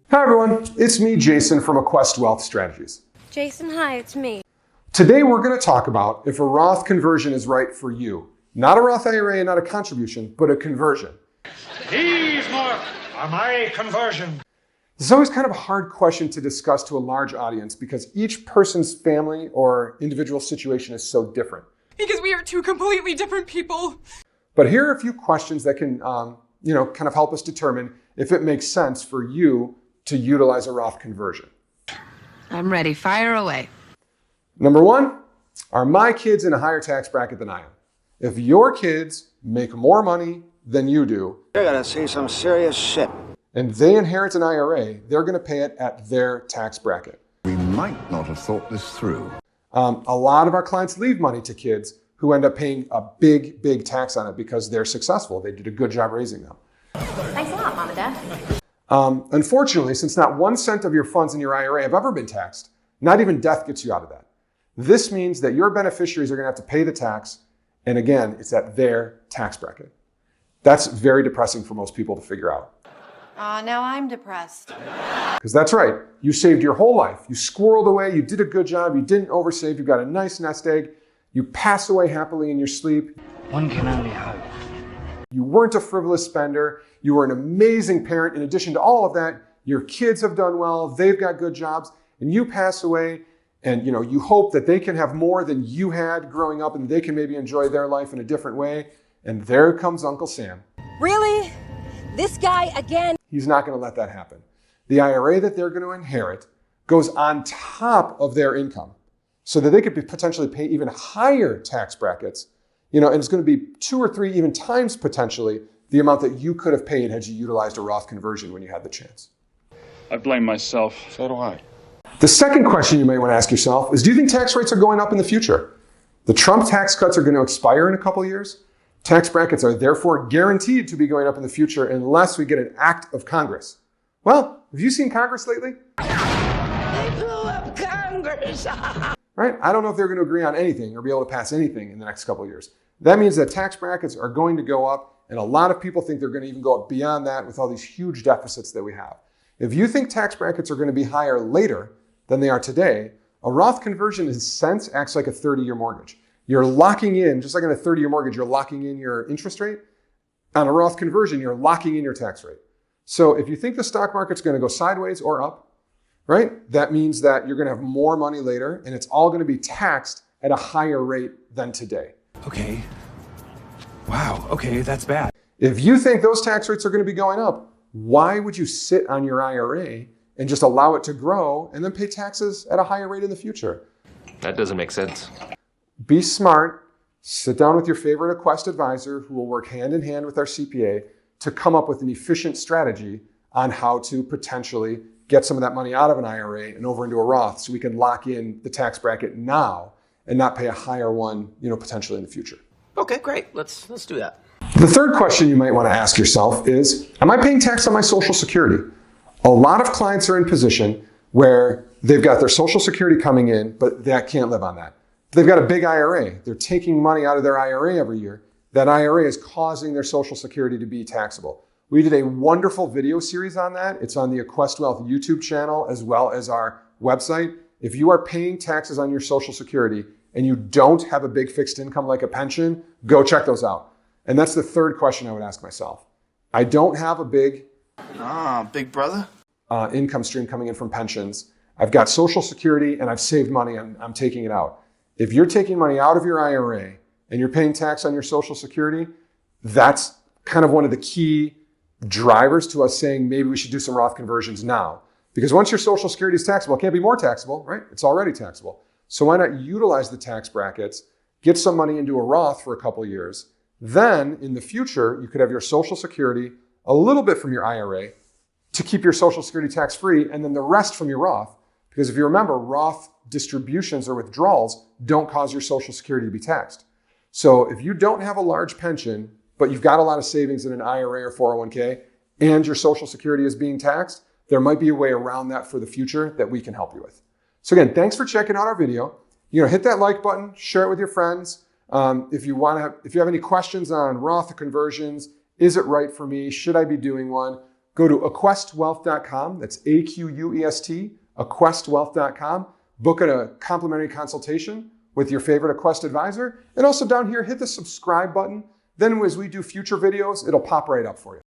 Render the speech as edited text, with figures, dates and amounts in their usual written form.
Hi everyone, it's me, Jason from AQuest Wealth Strategies. Jason, hi, it's me. Today we're going to talk about if a Roth conversion is right for you. Not a Roth IRA and not a contribution, but a conversion. These, Mark, are my conversion. This is always kind of a hard question to discuss to a large audience because each person's family or individual situation is so different. Because we are two completely different people. But here are a few questions that can, kind of help us determine if it makes sense for you to utilize a Roth conversion. I'm ready. Fire away. Number one, are my kids in a higher tax bracket than I am? If your kids make more money than you do, You're gonna see some serious shit. and they inherit an IRA, they're going to pay it at their tax bracket. We might not have thought this through. A lot of our clients leave money to kids who end up paying a big, big tax on it because they're successful. They did a good job raising them. Thanks a lot, Mom and Dad. Unfortunately, since not 1 cent of your funds in your IRA have ever been taxed, not even death gets you out of that. This means that your beneficiaries are going to have to pay the tax, and again, it's at their tax bracket. That's very depressing for most people to figure out. Now I'm depressed. Because that's right, you saved your whole life. You squirreled away, you did a good job, you didn't oversave, you got a nice nest egg, you pass away happily in your sleep. One can only hope. You weren't a frivolous spender. You were an amazing parent. In addition to all of that, your kids have done well. They've got good jobs. And you pass away and you hope that they can have more than you had growing up and they can maybe enjoy their life in a different way. And there comes Uncle Sam. Really? This guy again? He's not going to let that happen. The IRA that they're going to inherit goes on top of their income so that they could potentially pay even higher tax brackets. And it's going to be 2 or 3 even times potentially the amount that you could have paid had you utilized a Roth conversion when you had the chance. I blame myself. So do I. The second question you may want to ask yourself is, do you think tax rates are going up in the future? The Trump tax cuts are going to expire in a couple of years. Tax brackets are therefore guaranteed to be going up in the future unless we get an act of Congress. Well, have you seen Congress lately? They blew up Congress. Right? I don't know if they're going to agree on anything or be able to pass anything in the next couple of years. That means that tax brackets are going to go up, and a lot of people think they're going to even go up beyond that with all these huge deficits that we have. If you think tax brackets are going to be higher later than they are today, a Roth conversion in a sense acts like a 30-year mortgage. You're locking in, just like on a 30-year mortgage, you're locking in your interest rate. On a Roth conversion, you're locking in your tax rate. So if you think the stock market's going to go sideways or up, right? That means that you're going to have more money later and it's all going to be taxed at a higher rate than today. Okay. Wow, okay, that's bad. If you think those tax rates are going to be going up, why would you sit on your IRA and just allow it to grow and then pay taxes at a higher rate in the future? That doesn't make sense. Be smart. Sit down with your favorite AQuest advisor who will work hand in hand with our CPA to come up with an efficient strategy on how to potentially get some of that money out of an IRA and over into a Roth so we can lock in the tax bracket now and not pay a higher one, potentially in the future. Okay, great. Let's do that. The third question you might want to ask yourself is, am I paying tax on my Social Security? A lot of clients are in position where they've got their Social Security coming in, but they can't live on that. They've got a big IRA. They're taking money out of their IRA every year. That IRA is causing their Social Security to be taxable. We did a wonderful video series on that. It's on the AQuest Wealth YouTube channel as well as our website. If you are paying taxes on your Social Security and you don't have a big fixed income like a pension, go check those out. And that's the third question I would ask myself. I don't have a big Big brother? income stream coming in from pensions. I've got Social Security and I've saved money and I'm taking it out. If you're taking money out of your IRA and you're paying tax on your Social Security, that's kind of one of the key drivers to us saying maybe we should do some Roth conversions now. Because once your Social Security is taxable, it can't be more taxable, right? It's already taxable. So why not utilize the tax brackets, get some money into a Roth for a couple of years. Then in the future, you could have your Social Security, a little bit from your IRA to keep your Social Security tax free, and then the rest from your Roth. Because if you remember, Roth distributions or withdrawals don't cause your Social Security to be taxed. So if you don't have a large pension, but you've got a lot of savings in an IRA or 401k, and your Social Security is being taxed, there might be a way around that for the future that we can help you with. So again, thanks for checking out our video. Hit that like button, share it with your friends. If you have any questions on Roth conversions, is it right for me? Should I be doing one? Go to AQuestWealth.com. That's AQUEST, AQuestWealth.com. Book a complimentary consultation with your favorite AQuest advisor. And also down here, hit the subscribe button. Then as we do future videos, it'll pop right up for you.